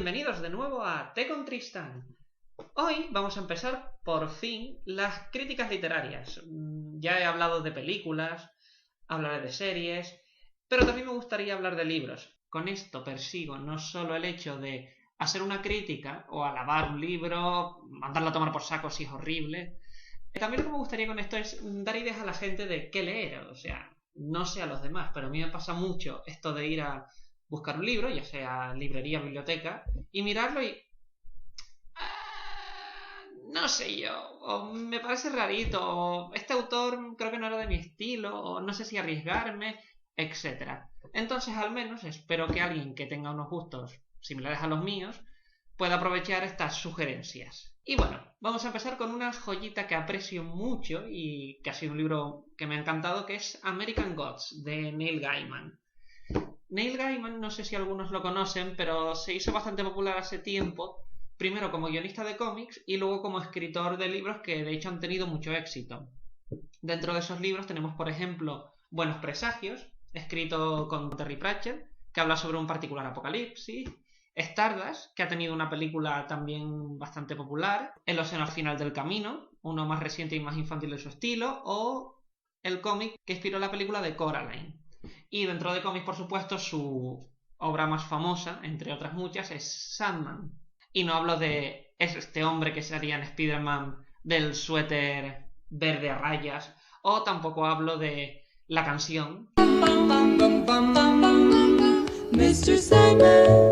bienvenidos de nuevo a Té con Tristán. Hoy vamos a empezar, por fin, las críticas literarias. Ya he hablado de películas, hablaré de series, pero también me gustaría hablar de libros. Con esto persigo no solo el hecho de hacer una crítica o alabar un libro, mandarlo a tomar por saco si es horrible. También lo que me gustaría con esto es dar ideas a la gente de qué leer, o sea, no sé a los demás, pero a mí me pasa mucho esto de ir a buscar un libro, ya sea librería, biblioteca, y mirarlo y... no sé yo, o me parece rarito, o este autor creo que no era de mi estilo, o no sé si arriesgarme, etcétera. Entonces al menos espero que alguien que tenga unos gustos similares a los míos pueda aprovechar estas sugerencias. Y bueno, vamos a empezar con una joyita que aprecio mucho y que ha sido un libro que me ha encantado, que es American Gods, de Neil Gaiman. Neil Gaiman, no sé si algunos lo conocen, pero se hizo bastante popular hace tiempo, primero como guionista de cómics y luego como escritor de libros que de hecho han tenido mucho éxito. Dentro de esos libros tenemos, por ejemplo, Buenos Presagios, escrito con Terry Pratchett, que habla sobre un particular apocalipsis; Stardust, que ha tenido una película también bastante popular; El océano al final del camino, uno más reciente y más infantil de su estilo; o el cómic que inspiró la película de Coraline. Y dentro de cómics, por supuesto, su obra más famosa, entre otras muchas, es Sandman. Y no hablo de este hombre que sería en Spider-Man del suéter verde a rayas, o tampoco hablo de la canción, Mr. Sandman,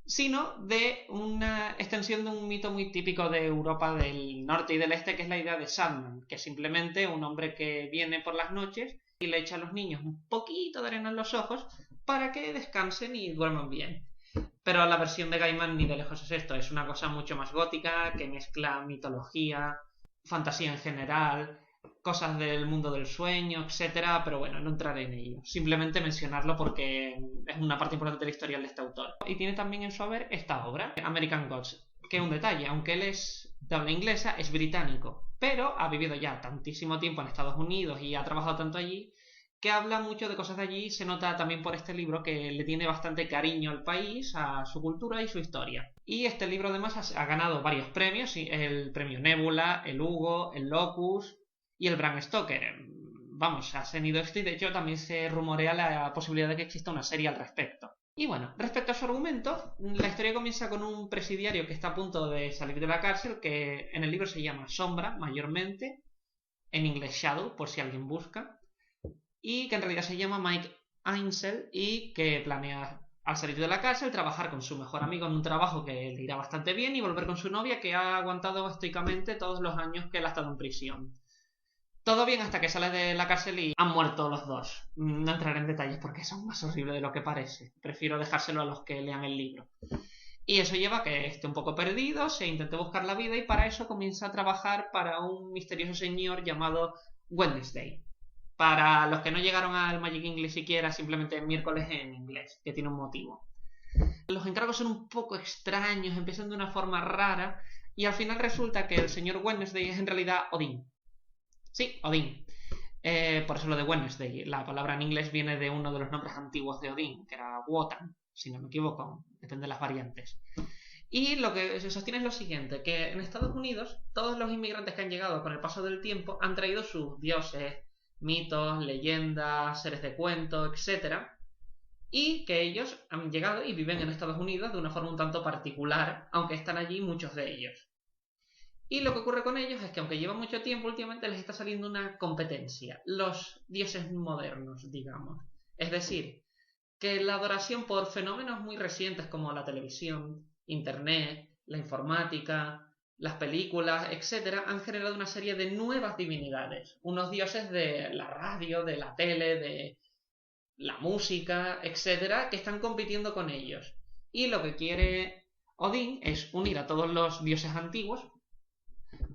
sino de una extensión de un mito muy típico de Europa del norte y del este, que es la idea de Sandman, que es simplemente un hombre que viene por las noches y le echa a los niños un poquito de arena en los ojos para que descansen y duerman bien. Pero la versión de Gaiman ni de lejos es esto, es una cosa mucho más gótica, que mezcla mitología, fantasía en general, cosas del mundo del sueño, etcétera, pero bueno, no entraré en ello. Simplemente mencionarlo porque es una parte importante de la historia de este autor. Y tiene también en su haber esta obra, American Gods, que un detalle, aunque él es de habla inglesa, es británico, pero ha vivido ya tantísimo tiempo en Estados Unidos y ha trabajado tanto allí que habla mucho de cosas de allí. Se nota también por este libro que le tiene bastante cariño al país, a su cultura y su historia. Y este libro además ha ganado varios premios, el premio Nebula, el Hugo, el Locus y el Bram Stoker. Vamos, ha tenido éxito y de hecho también se rumorea la posibilidad de que exista una serie al respecto. Y bueno, respecto a su argumento, la historia comienza con un presidiario que está a punto de salir de la cárcel, que en el libro se llama Sombra, mayormente, en inglés Shadow, por si alguien busca, y que en realidad se llama Mike Ainsel y que planea, al salir de la cárcel, trabajar con su mejor amigo en un trabajo que le irá bastante bien y volver con su novia, que ha aguantado estoicamente todos los años que él ha estado en prisión. Todo bien hasta que sale de la cárcel y han muerto los dos. No entraré en detalles porque son más horribles de lo que parece. Prefiero dejárselo a los que lean el libro. Y eso lleva a que esté un poco perdido, se intente buscar la vida y para eso comienza a trabajar para un misterioso señor llamado Wednesday. Para los que no llegaron al Magic English siquiera, simplemente miércoles en inglés, que tiene un motivo. Los encargos son un poco extraños, empiezan de una forma rara y al final resulta que el señor Wednesday es en realidad Odín. Sí, Odín. Por eso lo de Wednesday. La palabra en inglés viene de uno de los nombres antiguos de Odín, que era Wotan, si no me equivoco, depende de las variantes. Y lo que se sostiene es lo siguiente, que en Estados Unidos todos los inmigrantes que han llegado con el paso del tiempo han traído sus dioses, mitos, leyendas, seres de cuento, etc. Y que ellos han llegado y viven en Estados Unidos de una forma un tanto particular, aunque están allí muchos de ellos. Y lo que ocurre con ellos es que aunque llevan mucho tiempo, últimamente les está saliendo una competencia, los dioses modernos, digamos. Es decir, que la adoración por fenómenos muy recientes como la televisión, internet, la informática, las películas, etc., han generado una serie de nuevas divinidades, unos dioses de la radio, de la tele, de la música, etc., que están compitiendo con ellos. Y lo que quiere Odín es unir a todos los dioses antiguos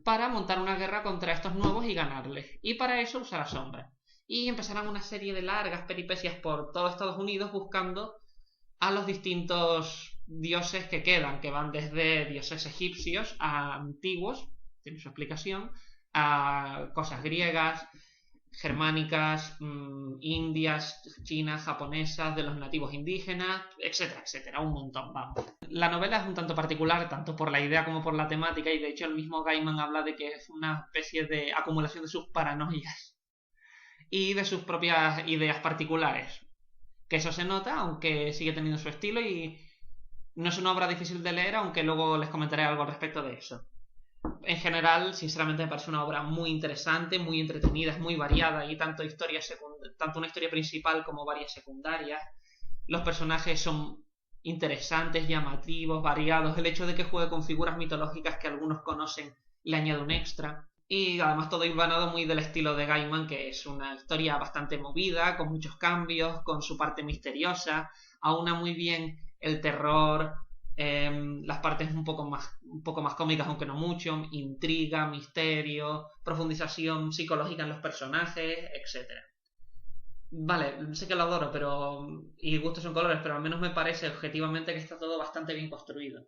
para montar una guerra contra estos nuevos y ganarles. Y para eso usará sombra. Y empezarán una serie de largas peripecias por todo Estados Unidos buscando a los distintos dioses que quedan, que van desde dioses egipcios a antiguos, tiene su explicación, a cosas griegas, germánicas, indias, chinas, japonesas, de los nativos indígenas, etcétera, etcétera, un montón, vamos. La novela es un tanto particular, tanto por la idea como por la temática, y de hecho el mismo Gaiman habla de que es una especie de acumulación de sus paranoias y de sus propias ideas particulares. Que eso se nota, aunque sigue teniendo su estilo, y no es una obra difícil de leer, aunque luego les comentaré algo al respecto de eso. En general, sinceramente me parece una obra muy interesante, muy entretenida, es muy variada y tanto una historia principal como varias secundarias. Los personajes son interesantes, llamativos, variados. El hecho de que juegue con figuras mitológicas que algunos conocen le añade un extra. Y además todo hilvanado muy del estilo de Gaiman, que es una historia bastante movida, con muchos cambios, con su parte misteriosa, aúna muy bien el terror, las partes un poco más cómicas, aunque no mucho, intriga, misterio, profundización psicológica en los personajes, etcétera. Vale, sé que lo adoro, y gustos son colores, pero al menos me parece objetivamente que está todo bastante bien construido.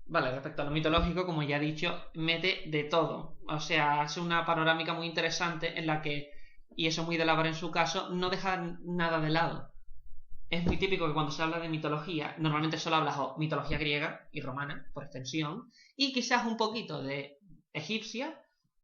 Vale, respecto a lo mitológico, como ya he dicho, mete de todo. O sea, hace una panorámica muy interesante en la que, y eso muy de Lavar en su caso, no deja nada de lado. Es muy típico que cuando se habla de mitología, normalmente solo hablas de mitología griega y romana, por extensión, y quizás un poquito de egipcia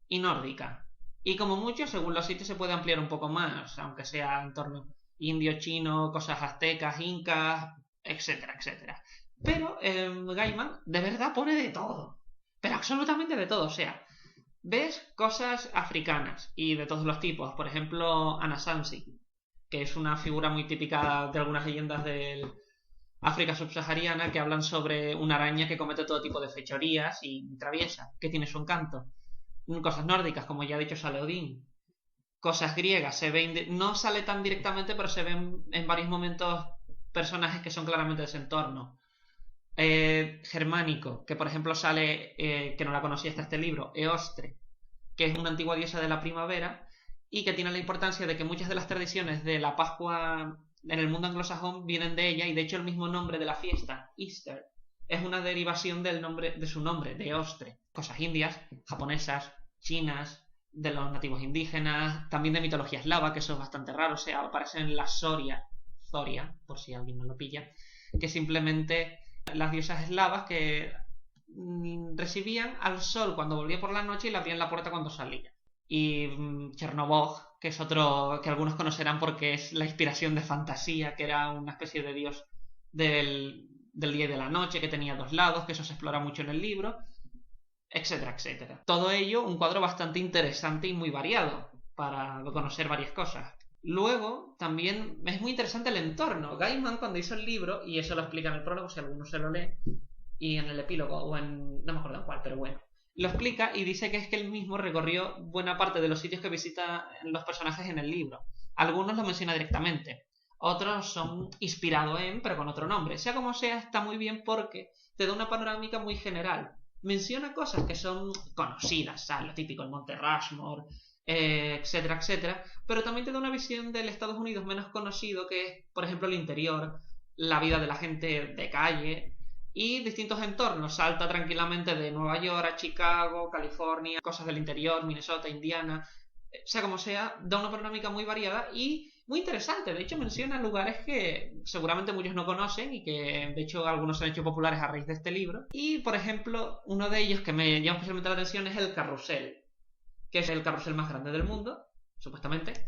y nórdica. Y como mucho, según los sitios se puede ampliar un poco más, aunque sea en torno indio, chino, cosas aztecas, incas, etcétera, etcétera. Pero Gaiman de verdad pone de todo. Pero absolutamente de todo. O sea, ves cosas africanas y de todos los tipos. Por ejemplo, Anasazi, que es una figura muy típica de algunas leyendas del África subsahariana, que hablan sobre una araña que comete todo tipo de fechorías y traviesa, que tiene su encanto. Cosas nórdicas, como ya he dicho, sale Odín. Cosas griegas, no sale tan directamente, pero se ven en varios momentos personajes que son claramente de ese entorno. Germánico, que por ejemplo sale, que no la conocía hasta este libro, Eostre, que es una antigua diosa de la primavera y que tiene la importancia de que muchas de las tradiciones de la Pascua en el mundo anglosajón vienen de ella, y de hecho el mismo nombre de la fiesta, Easter, es una derivación de su nombre, de Eostre. Cosas indias, japonesas, chinas, de los nativos indígenas, también de mitología eslava, que eso es bastante raro. O sea, aparecen las Zoria, por si alguien no lo pilla, que simplemente las diosas eslavas que recibían al sol cuando volvía por la noche y le abrían la puerta cuando salía. Y Chernobog, que es otro que algunos conocerán porque es la inspiración de Fantasía, que era una especie de dios del día y de la noche, que tenía dos lados, que eso se explora mucho en el libro, etcétera, etcétera. Todo ello un cuadro bastante interesante y muy variado para conocer varias cosas. Luego, también es muy interesante el entorno. Gaiman, cuando hizo el libro, y eso lo explica en el prólogo si alguno se lo lee, y en el epílogo, o en... no me acuerdo en cuál, pero bueno, lo explica y dice que es que él mismo recorrió buena parte de los sitios que visitan los personajes en el libro. Algunos lo menciona directamente, otros son inspirados en, pero con otro nombre. Sea como sea, está muy bien porque te da una panorámica muy general. Menciona cosas que son conocidas, ¿sabes? Lo típico, el Monte Rushmore, etcétera, etcétera, pero también te da una visión del Estados Unidos menos conocido, que es, por ejemplo, el interior, la vida de la gente de calle y distintos entornos. Salta tranquilamente de Nueva York a Chicago, California, cosas del interior, Minnesota, Indiana, sea como sea, da una panorámica muy variada y muy interesante. De hecho, menciona lugares que seguramente muchos no conocen y que de hecho algunos se han hecho populares a raíz de este libro. Y, por ejemplo, uno de ellos que me llama especialmente la atención es el Carrusel, que es el carrusel más grande del mundo, supuestamente,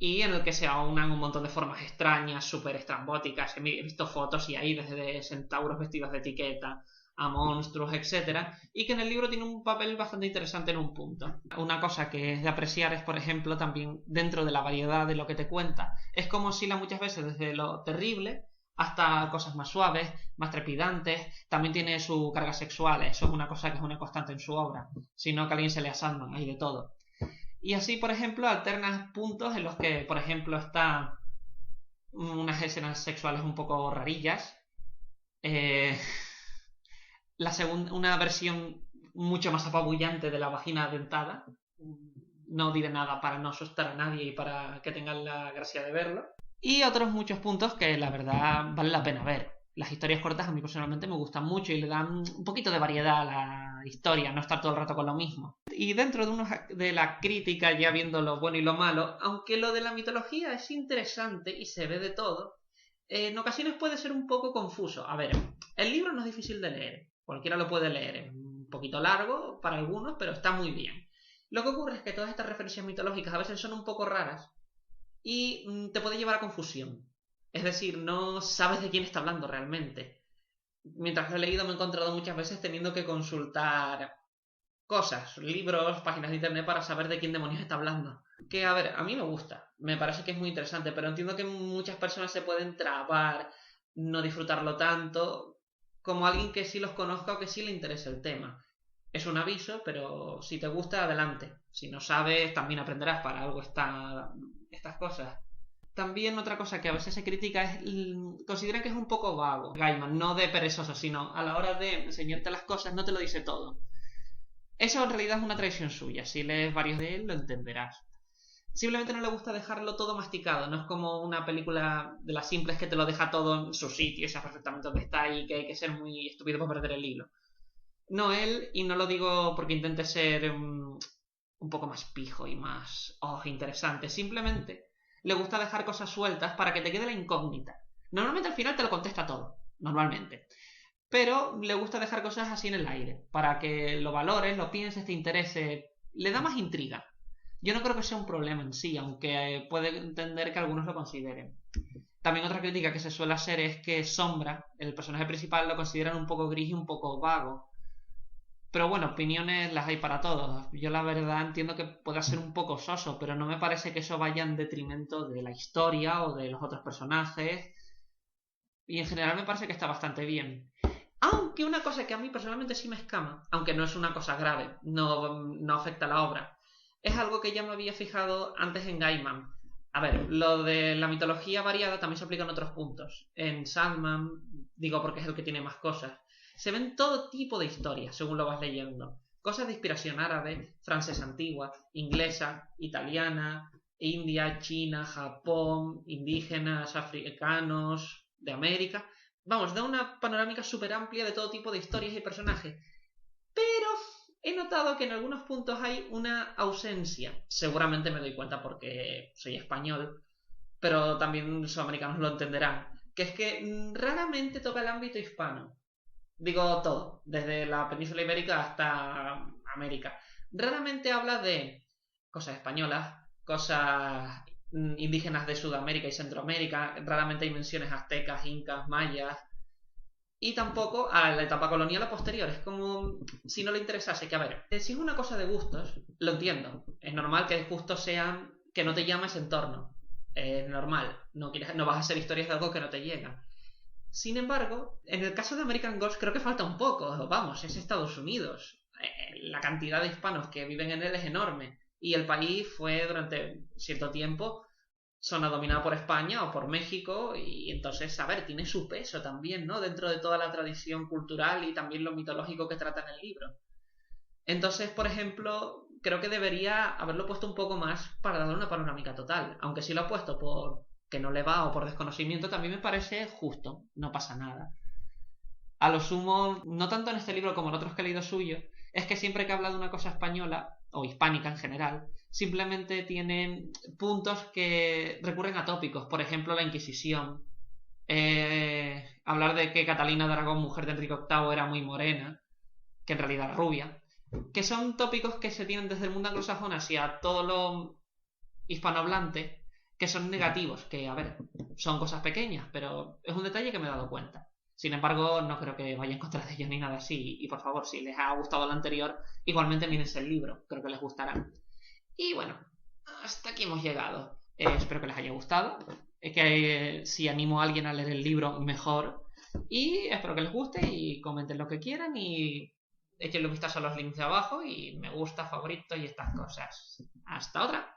y en el que se aunan un montón de formas extrañas, súper estrambóticas. He visto fotos y hay desde centauros vestidos de etiqueta a monstruos, etcétera, y que en el libro tiene un papel bastante interesante en un punto. Una cosa que es de apreciar es, por ejemplo, también dentro de la variedad de lo que te cuenta, es como oscila muchas veces desde lo terrible hasta cosas más suaves, más trepidantes. También tiene su carga sexual, eso es una cosa que es una constante en su obra, sino que a alguien se le asalman, hay de todo. Y así, por ejemplo, alternas puntos en los que, por ejemplo, están unas escenas sexuales un poco rarillas, una versión mucho más apabullante de la vagina dentada. No diré nada para no asustar a nadie y para que tengan la gracia de verlo. Y otros muchos puntos que la verdad vale la pena ver. Las historias cortas a mí personalmente me gustan mucho y le dan un poquito de variedad a la historia, no estar todo el rato con lo mismo. Y dentro de la crítica, ya viendo lo bueno y lo malo, aunque lo de la mitología es interesante y se ve de todo, en ocasiones puede ser un poco confuso. A ver, el libro no es difícil de leer, cualquiera lo puede leer, es un poquito largo para algunos, pero está muy bien. Lo que ocurre es que todas estas referencias mitológicas a veces son un poco raras y te puede llevar a confusión. Es decir, no sabes de quién está hablando realmente. Mientras lo he leído me he encontrado muchas veces teniendo que consultar cosas, libros, páginas de internet para saber de quién demonios está hablando. Que, a ver, a mí me gusta, me parece que es muy interesante, pero entiendo que muchas personas se pueden trabar, no disfrutarlo tanto, como alguien que sí los conozca o que sí le interese el tema. Es un aviso, pero si te gusta, adelante. Si no sabes, también aprenderás, para algo están estas cosas. También otra cosa que a veces se critica es, consideran que es un poco vago. Gaiman, no de perezoso, sino a la hora de enseñarte las cosas no te lo dice todo. Eso en realidad es una tradición suya. Si lees varios de él, lo entenderás. Simplemente no le gusta dejarlo todo masticado. No es como una película de las simples que te lo deja todo en su sitio y sabes perfectamente dónde está y que hay que ser muy estúpido para perder el hilo. No él, y no lo digo porque intente ser un poco más pijo y más interesante. Simplemente le gusta dejar cosas sueltas para que te quede la incógnita. Normalmente al final te lo contesta todo. Normalmente. Pero le gusta dejar cosas así en el aire, para que lo valores, lo pienses, te interese, le da más intriga. Yo no creo que sea un problema en sí, aunque puede entender que algunos lo consideren. También otra crítica que se suele hacer es que Sombra, el personaje principal, lo consideran un poco gris y un poco vago. Pero bueno, opiniones las hay para todos. Yo la verdad entiendo que pueda ser un poco soso, pero no me parece que eso vaya en detrimento de la historia o de los otros personajes. Y en general me parece que está bastante bien. Aunque una cosa que a mí personalmente sí me escama, aunque no es una cosa grave, no afecta a la obra, es algo que ya me había fijado antes en Gaiman. A ver, lo de la mitología variada también se aplica en otros puntos. En Sandman, digo porque es el que tiene más cosas, se ven todo tipo de historias según lo vas leyendo. Cosas de inspiración árabe, francesa antigua, inglesa, italiana, India, China, Japón, indígenas, africanos, de América. Vamos, da una panorámica súper amplia de todo tipo de historias y personajes. Pero he notado que en algunos puntos hay una ausencia. Seguramente me doy cuenta porque soy español, pero también los americanos lo entenderán. Que es que raramente toca el ámbito hispano. Digo todo, desde la península ibérica hasta América. Raramente habla de cosas españolas, cosas indígenas de Sudamérica y Centroamérica. Raramente hay menciones aztecas, incas, mayas. Y tampoco a la etapa colonial o posterior. Es como si no le interesase. Que a ver, si es una cosa de gustos, lo entiendo. Es normal que gustos sean que no te llama ese entorno. Es normal. No vas a hacer historias de algo que no te llega. Sin embargo, en el caso de American Gods creo que falta un poco. Vamos, es Estados Unidos. La cantidad de hispanos que viven en él es enorme. Y el país fue durante cierto tiempo zona dominada por España o por México. Y entonces, a ver, tiene su peso también, ¿no? Dentro de toda la tradición cultural y también lo mitológico que trata en el libro. Entonces, por ejemplo, creo que debería haberlo puesto un poco más para darle una panorámica total. Aunque si lo ha puesto por que no le va o por desconocimiento, también me parece justo, no pasa nada. A lo sumo, no tanto en este libro como en otros que he leído suyo, es que siempre que habla de una cosa española, o hispánica en general, simplemente tiene puntos que recurren a tópicos, por ejemplo la Inquisición, hablar de que Catalina de Aragón, mujer de Enrique VIII, era muy morena, que en realidad era rubia, que son tópicos que se tienen desde el mundo anglosajón hacia todo lo hispanohablante, que son negativos, que a ver, son cosas pequeñas, pero es un detalle que me he dado cuenta. Sin embargo, no creo que vaya en contra de ellos ni nada así. Y por favor, si les ha gustado lo anterior, igualmente mírense el libro, creo que les gustará. Y bueno, hasta aquí hemos llegado. Espero que les haya gustado. Que si animo a alguien a leer el libro, mejor. Y espero que les guste y comenten lo que quieran y echenle un vistazo a los links de abajo y me gusta, favorito y estas cosas. Hasta otra.